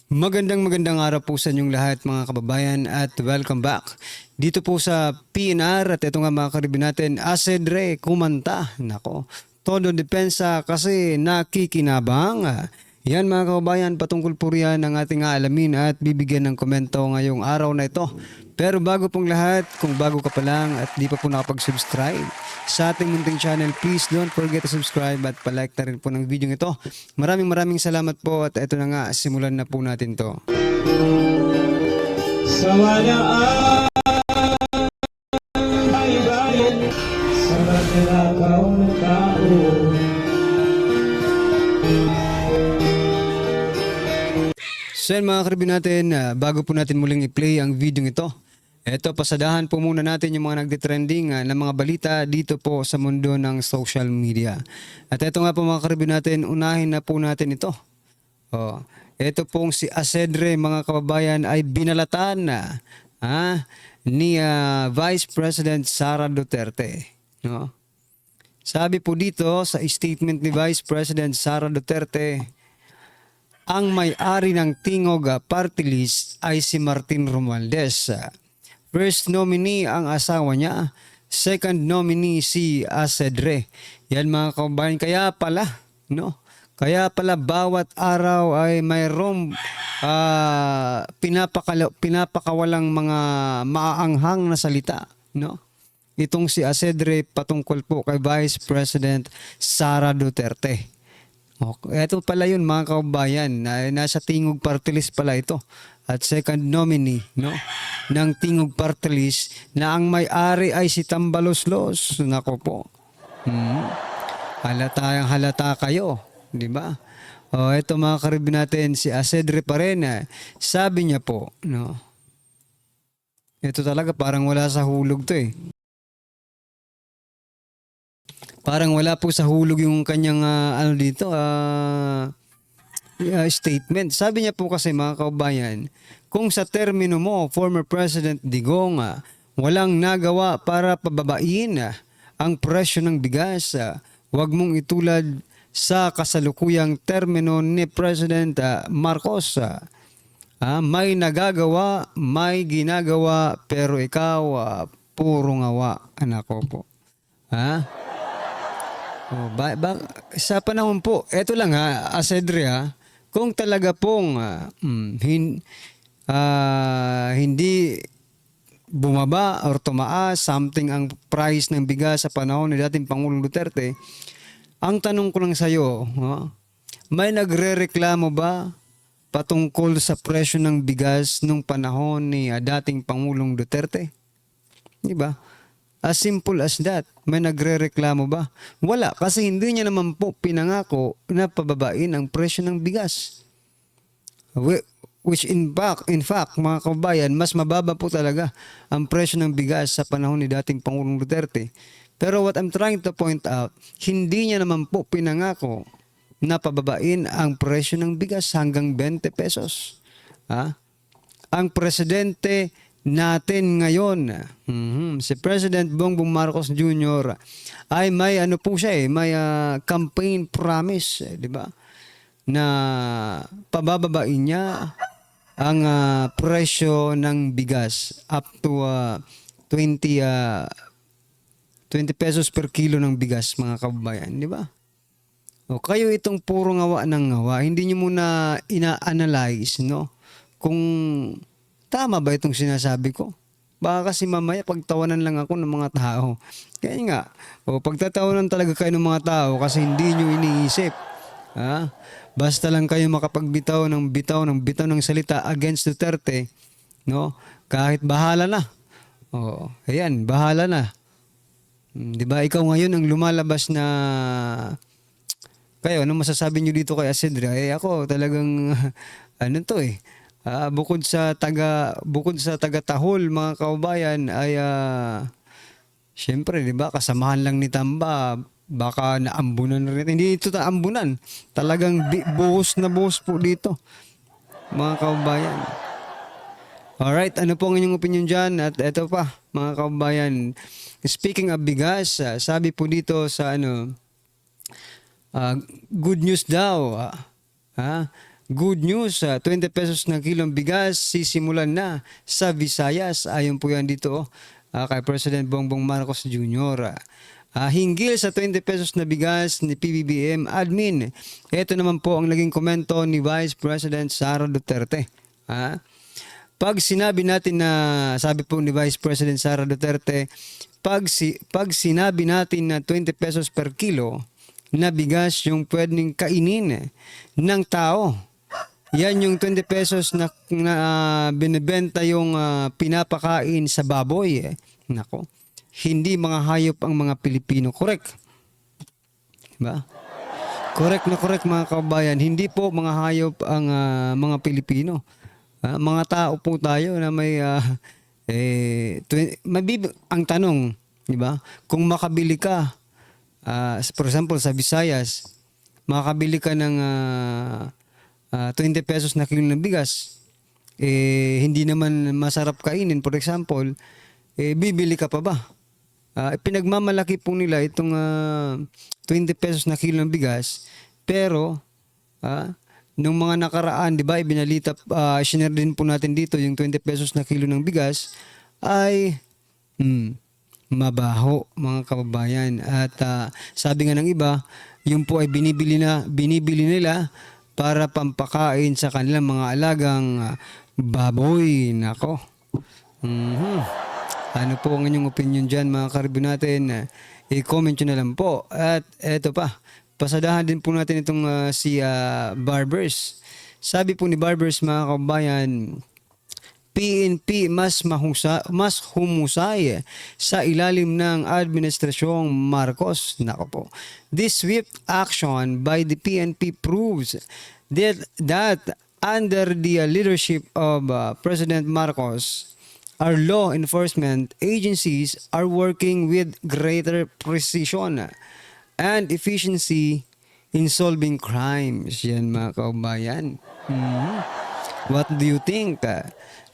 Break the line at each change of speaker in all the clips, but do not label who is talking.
Magandang araw po sa inyong lahat mga kababayan at welcome back dito po sa PNR at ito nga mga karibin natin, Asedre kumanta. Nako, todo depensa kasi nakikinabang. Yan mga kababayan, patungkol po riyan ang ating aalamin at bibigyan ng komento ngayong araw na ito. Pero bago pong lahat, kung bago ka pa lang at di pa po nakapag-subscribe sa ating munting channel, please don't forget to subscribe at palike na rin po ng video ito. Maraming salamat po at ito na nga, simulan na po natin to.
Sa walaan ay bayan sa magnanakaw ng tao.
So yan mga karibin natin, bago po natin muling i-play ang video ito, eto pasadahan po muna natin yung mga nagtitrending na mga balita dito po sa mundo ng social media. At eto nga po mga karibin natin, unahin na po natin ito. Ito pong si Asedre mga kababayan ay binalatan na ni Vice President Sara Duterte. No? Sabi po dito sa statement ni Vice President Sara Duterte, ang may-ari ng Tingog Party List ay si Martin Romualdez. First nominee ang asawa niya, second nominee si Asedre. Yan mga kababayan, kaya pala, no? Kaya pala bawat araw ay mayroong pinapakawalang mga maaanghang na salita, no? Itong si Asedre patungkol po kay Vice President Sara Duterte. Okay. Ito pala yun mga kababayan, nasa Tingog Party List pala ito. At second nominee ng Tingog Party List na ang may-ari ay si Tambaloslos. Nako po. Halata kayo. Di ba? Ito mga karibin natin, si Asedre pa rin. Sabi niya po, no? Ito talaga parang wala sa hulog to eh. Parang wala po sa hulog yung kanyang statement. Sabi niya po kasi mga kababayan, kung sa termino mo, former President Digong, walang nagawa para pababain ang presyo ng bigas, huwag mong itulad sa kasalukuyang termino ni President Marcos. May nagagawa, may ginagawa, pero ikaw puro ngawa. Anak ko po. Sa panahon po, eto lang Asedre kung talaga pong hindi bumaba or tumaas something ang price ng bigas sa panahon ni dating Pangulong Duterte, ang tanong ko lang sa iyo, may nagrereklamo ba patungkol sa presyo ng bigas nung panahon ni dating Pangulong Duterte? Di ba? As simple as that. May nagrereklamo ba? Wala, kasi hindi niya naman po pinangako na pababain ang presyo ng bigas. Which in fact, mga kababayan, mas mababa po talaga ang presyo ng bigas sa panahon ni dating Pangulong Duterte. Pero what I'm trying to point out, hindi niya naman po pinangako na pababain ang presyo ng bigas hanggang 20 pesos. Ang presidente natin ngayon, si President Bongbong Marcos Jr. ay may po siya may campaign promise, di ba? Na pabababain niya ang presyo ng bigas up to 20 pesos per kilo ng bigas mga kababayan, di ba? O kayo itong puro ngawa ng ngawa, hindi niyo muna ina-analyze, no? Kung tama ba itong sinasabi ko? Baka kasi mamaya pagtawanan lang ako ng mga tao. Kaya nga, pagtatawanan talaga kayo ng mga tao kasi hindi nyo iniisip. Basta lang kayo makapagbitaw ng bitaw ng salita against Duterte, no? Kahit bahala na. Ayan, bahala na. 'Di ba? Ikaw ngayon ang lumalabas na kayo, ano masasabi niyo dito kay Asedre? Ako talagang bukod sa taga-tahol mga kababayan ay syempre 'di ba kasamahan lang ni Tamba, baka naambunan na rin. Hindi ito naambunan. Talagang buhos na buhos po dito mga kababayan. Alright, ano po ang inyong opinion dyan? At eto pa mga kababayan, speaking of bigas, sabi po dito sa good news daw. Good news, 20 pesos na kilong bigas sisimulan na sa Visayas. Ayon po yan dito kay President Bongbong Marcos Jr. Hinggil sa 20 pesos na bigas ni PBBM admin. Ito naman po ang naging komento ni Vice President Sara Duterte. Pag sinabi natin na, sabi po ni Vice President Sara Duterte, pag sinabi natin na 20 pesos per kilo na bigas yung pwedeng kainin ng tao, yan yung 20 pesos na binibenta yung pinapakain sa baboy. Nako, hindi mga hayop ang mga Pilipino. Correct? Diba? Correct na correct mga kabayan. Hindi po mga hayop ang mga Pilipino. Mga tao po tayo na may ang tanong, di ba? Kung makabili ka, for example sa Visayas, makabili ka ng 20 pesos na kilo ng bigas, hindi naman masarap kainin, for example, bibili ka pa ba? Pinagmamalaki po nila itong 20 pesos na kilo ng bigas, pero nung mga nakaraan, di ba, ibinalita, share din po natin dito yung 20 pesos na kilo ng bigas ay mabaho mga kababayan. At sabi nga ng iba, yung po ay binibili nila para pampakain sa kanilang mga alagang baboy. Nako. Ano po ang inyong opinion dyan mga karibo natin? I-comment nyo na lang po. At eto pa, pasadahan din po natin itong si Barbers. Sabi po ni Barbers mga kababayan, PNP mas humusay sa ilalim ng Administrasyong Marcos. Nako po. This swift action by the PNP proves that under the leadership of President Marcos, our law enforcement agencies are working with greater precision and efficiency in solving crimes. Yan mga kaubayan. What do you think?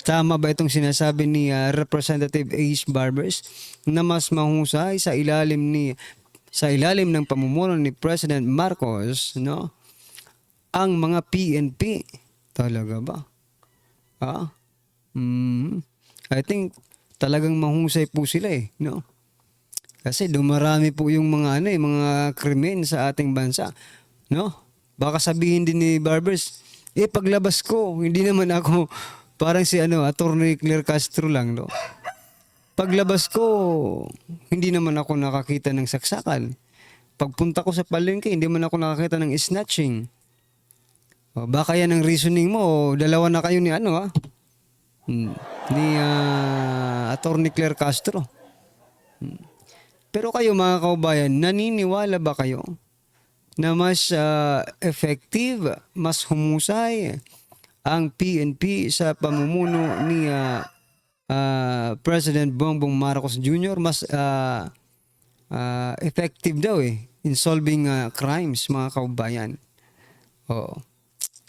Tama ba itong sinasabi ni Representative Ace Barbers na mas mahusay sa ilalim ng pamumuno ni President Marcos, no? Ang mga PNP? Talaga ba? I think talagang mahusay po sila no? Kasi dumarami po yung mga mga krimen sa ating bansa, no? Baka sabihin din ni Barbers, paglabas ko, hindi naman ako parang si Attorney Claire Castro lang, no? Paglabas ko, hindi naman ako nakakita ng saksakan. Pagpunta ko sa palengke, hindi man ako nakakita ng snatching. Baka yan ang reasoning mo, dalawa na kayo ni ni Attorney Claire Castro. Pero kayo mga kaubayan, naniniwala ba kayo na mas effective, mas humusay ang PNP sa pamumuno ni President Bongbong Marcos Jr.? Mas effective daw in solving crimes mga kaubayan.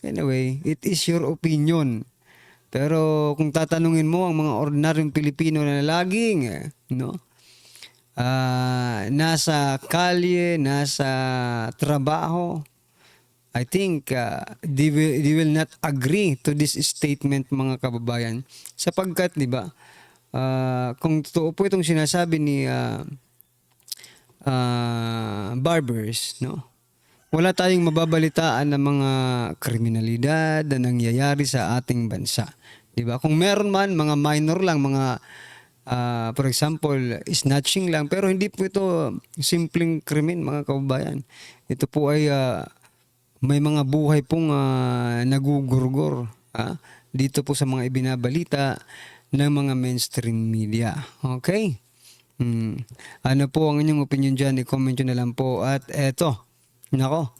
Anyway, it is your opinion. Pero kung tatanungin mo ang mga ordinaryong Pilipino na laging nasa kalye, nasa trabaho, I think they will not agree to this statement mga kababayan. Sapagkat, di ba, kung totoo po itong sinasabi ni Barbers, no? Wala tayong mababalitaan ng mga kriminalidad na nangyayari sa ating bansa. Di ba? Kung meron man, mga minor lang, mga for example, snatching lang. Pero hindi po ito simpleng krimen mga kababayan. Ito po ay may mga buhay pong nagugurgor dito po sa mga ibinabalita ng mga mainstream media. Okay? Ano po ang inyong opinion dyan? I-comment nyo na lang po. At eto, nako,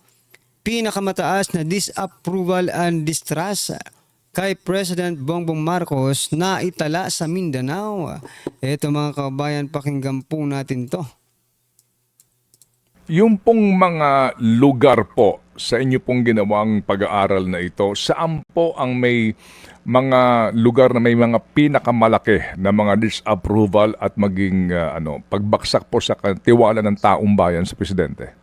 pinakamataas na disapproval and distrust kay President Bongbong Marcos na itala sa Mindanao. Eto mga kababayan, pakinggan po natin to.
Yung pong mga lugar po sa inyo pong ginawang pag-aaral na ito, saan po ang may mga lugar na may mga pinakamalaki na mga disapproval at maging pagbaksak po sa tiwala ng taong bayan sa presidente?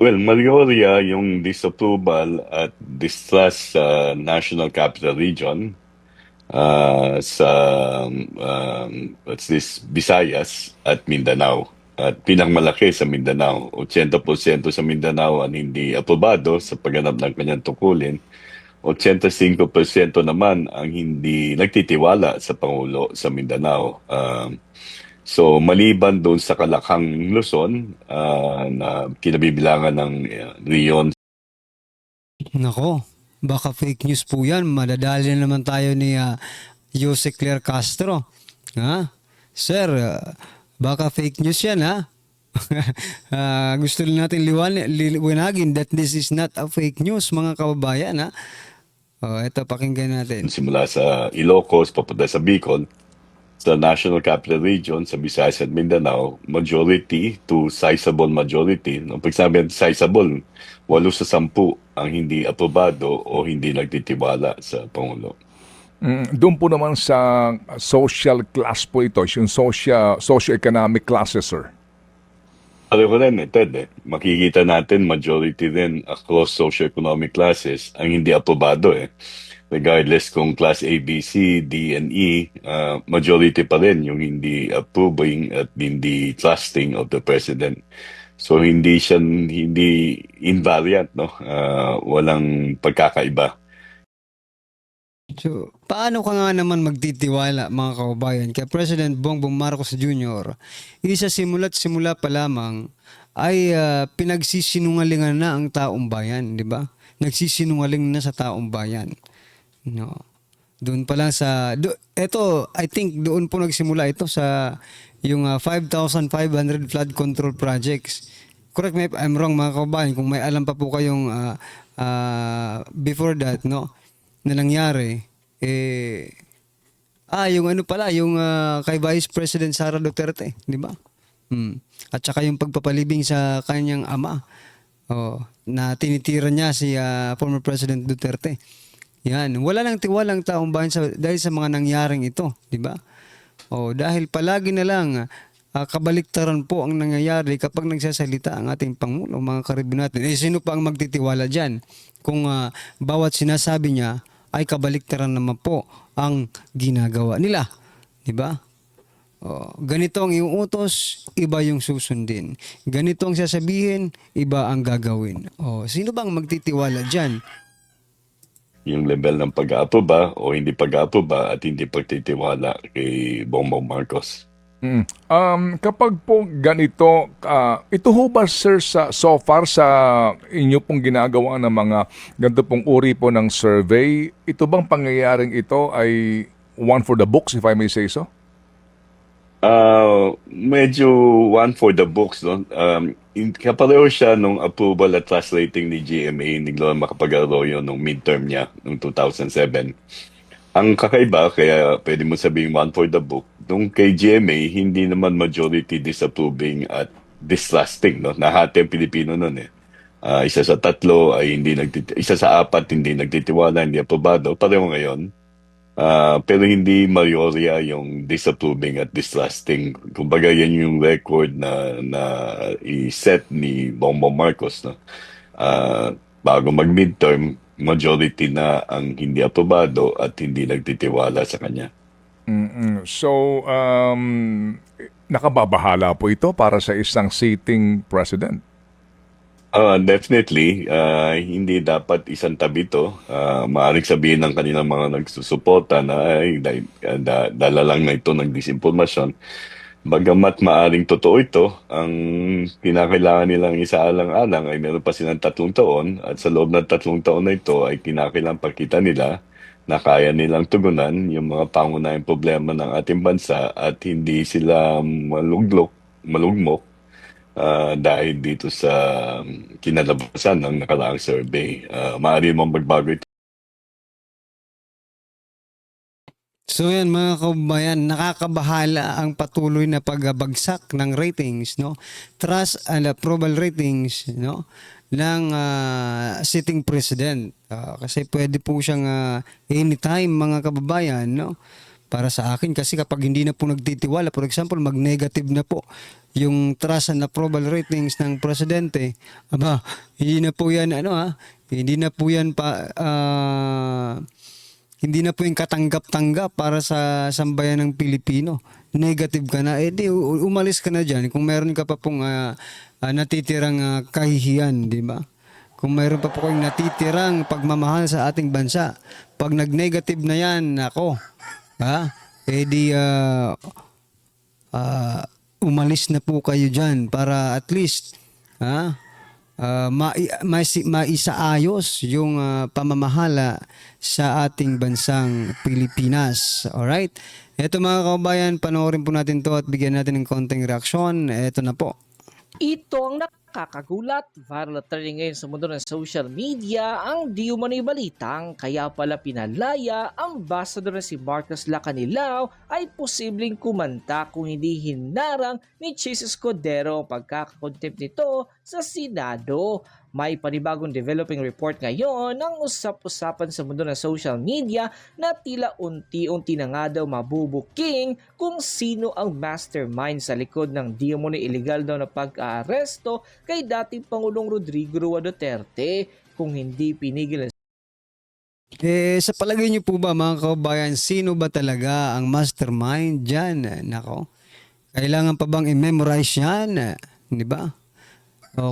Well, Mayorya yung disapproval at distrust sa National Capital Region, sa what's this, Visayas at Mindanao. At pinakamalaki sa Mindanao, 80% sa Mindanao ang hindi aprobado sa pagganap ng kanyang tungkulin. 85% naman ang hindi nagtitiwala sa Pangulo sa Mindanao. So maliban doon sa Kalakang Luzon, na kinabibilangan ng Rion.
Nako, baka fake news po yan. Madadali na naman tayo ni Jose Claire Castro. Ha? Sir, baka fake news yan ha? Gusto rin natin liwanagin that this is not a fake news mga kababayan ha? Ito pakinggan natin.
Simula sa Ilocos, papunta sa Bicol, sa National Capital Region, sa Visayas at Mindanao, majority to sizable majority. No? Pag sabi sizable, 8 sa 10 ang hindi aprobado o hindi nagtitiwala sa Pangulo.
Doon po naman sa social class po ito, yung socio-economic classes, sir.
Pareho rin Ted. Makikita natin majority din across socio-economic classes ang hindi aprobado Regardless kung class A, B, C, D, and E, majority pa rin yung hindi approving at hindi trusting of the president. So hindi invariant, no? Walang pagkakaiba.
So, paano ka nga naman magtitiwala mga kababayan kay President Bongbong Marcos Jr. Isa simula pa lamang ay pinagsisinungalingan na ang taong bayan, di ba? Nagsisinungaling na sa taong bayan. No. Doon pa lang ito, I think doon po nagsimula ito sa yung 5,500 flood control projects. Correct me if I'm wrong mga kababayan, kung may alam pa po kayong before that, no? Na nangyari yung ano pala yung kay Vice President Sara Duterte, di ba? At saka yung pagpapalibing sa kanyang ama na tinitira niya si former President Duterte. Yan, wala nang tiwalang taong bayan dahil sa mga nangyaring ito, di ba? Dahil palagi na lang kabaliktaran po ang nangyayari kapag nagsasalita ang ating Pangulo, mga karibin natin. Sino pa ang magtitiwala dyan kung bawat sinasabi niya ay kabaliktaran naman po ang ginagawa nila. Diba? Ganito ang iuutos, iba yung susundin. Ganito ang sasabihin, iba ang gagawin. Sino bang magtitiwala dyan?
Yung level ng pag-aaproba o hindi pag-aaproba at hindi pagtitiwala kay Bongbong Marcos.
Kapag po ganito, ito ho ba sir so far sa inyo pong ginagawa ng mga ganito pong uri po ng survey, ito bang pangyayaring ito ay one for the books if I may say so?
Medyo one for the books, no? Kapareho siya nung approval at trust rating ni GMA ni Gloria Macapagal-Arroyo nung midterm niya nung 2007. Ang kakaiba, kaya pwede mo sabihin one for the book, nung kay GMA, hindi naman majority disapproving at distrusting, no? Nahati ang Pilipino nun Isa sa 3 ay isa sa 4 hindi nagtitiwala, hindi aprobado, pareho ngayon. Pero hindi mayorya yung disapproving at distrusting. Kumbaga yan yung record na i-set ni Bongbong Marcos, no? Bago mag-midterm, majority na ang hindi aprobado at hindi nagtitiwala sa kanya.
So, nakababahala po ito para sa isang sitting president?
Definitely, hindi dapat isang tabi to. Maaaring sabihin ng kanilang mga nagsusuporta na ay dala lang na ito ng disinformasyon. Bagamat maaaring totoo ito, ang kinakailangan nilang isaalang-alang ay meron pa silang 3 taon at sa loob ng 3 taon na ito ay kinakailangan pakita nila na kaya nilang tugunan yung mga pangunahing problema ng ating bansa at hindi sila malugmok dahil dito sa kinalabasan ng nakaraang survey. Maaari mong magbago ito.
So yan mga kababayan, nakakabahala ang patuloy na pagbagsak ng ratings, no? Trust and approval ratings, no? Ng sitting president. Kasi pwede po siyang anytime mga kababayan, no? para sa akin. Kasi kapag hindi na po nagtitiwala, for example, mag-negative na po yung trust and approval ratings ng presidente, aba, hindi na po yan, hindi na po yan hindi na po yung katanggap-tanggap para sa sambayan ng Pilipino. Negative ka na, di umalis ka na dyan. Kung meron ka pa pong natitirang kahihiyan, di ba? Kung mayroon pa po kayong natitirang pagmamahal sa ating bansa, pag nag-negative na yan, ako, umalis na po kayo dyan para at least maisaayos yung pamamahala sa ating bansang Pilipinas. Alright? Ito mga kababayan, panoorin po natin to at bigyan natin ng konting reaksyon. Ito na po.
Ito ang nakakagulat, viral na trending ngayon sa mundo ng social media ang di umano'y balitang kaya pala pinalaya ang ambassador na si Marcos Lacanilao ay posibleng kumanta kung hindi hinarang ni Chis Escudero ang pagkakakontempt nito sa Senado. May panibagong developing report ngayon ng usap-usapan sa mundo ng social media na tila unti-unti na nga daw mabubuking kung sino ang mastermind sa likod ng di umano'y illegal daw na pag-aaresto kay dating Pangulong Rodrigo Roa Duterte kung hindi pinigil.
Sa palagay niyo po ba mga kababayan, sino ba talaga ang mastermind dyan? Nako, kailangan pa bang i-memorize yan? Di ba? O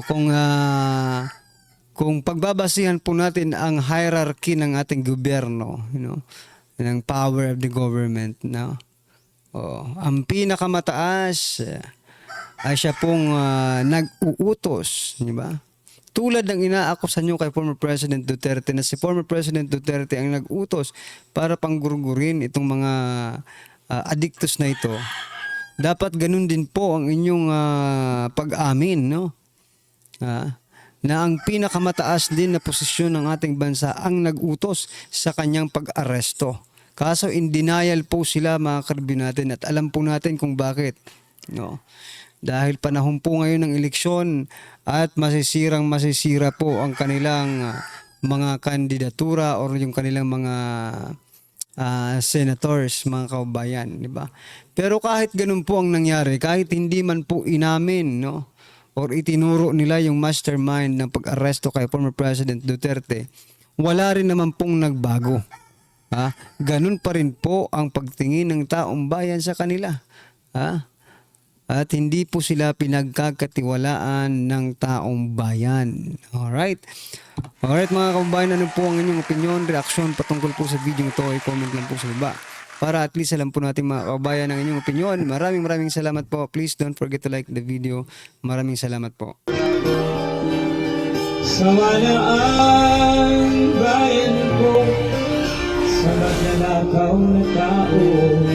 kung pagbabasihan po natin ang hierarchy ng ating gobyerno, ng power of the government, ang pinakamataas ay siya pong nag-uutos, di ba? Tulad ng inaakusan nyo kay former President Duterte na si former President Duterte ang nag-utos para panggurgurin itong mga addictos na ito. Dapat ganun din po ang inyong pag-amin, na ang pinakamataas din na posisyon ng ating bansa ang nag-utos sa kanyang pag-aresto. Kaso in denial po sila mga karbi natin at alam po natin kung bakit. Dahil panahon po ngayon ng eleksyon at masisira po ang kanilang mga kandidatura or yung kanilang mga senators, mga kababayan, di ba? Pero kahit ganun po ang nangyari, kahit hindi man po inamin, or itinuro nila yung mastermind ng pag-aresto kay former President Duterte, wala rin naman pong nagbago. Ganun pa rin po ang pagtingin ng taong bayan sa kanila. At hindi po sila pinagkakatiwalaan ng taong bayan. Alright? Alright mga kababayan, ano po ang inyong opinion, reaksyon patungkol po sa video ito, i-comment lang po sa baba. Para at least alam po natin mga kababayan ang inyong opinion. Maraming salamat po. Please don't forget to like the video. Maraming salamat po.
Sawa na ang bayan ko sa magnanakaw na tao.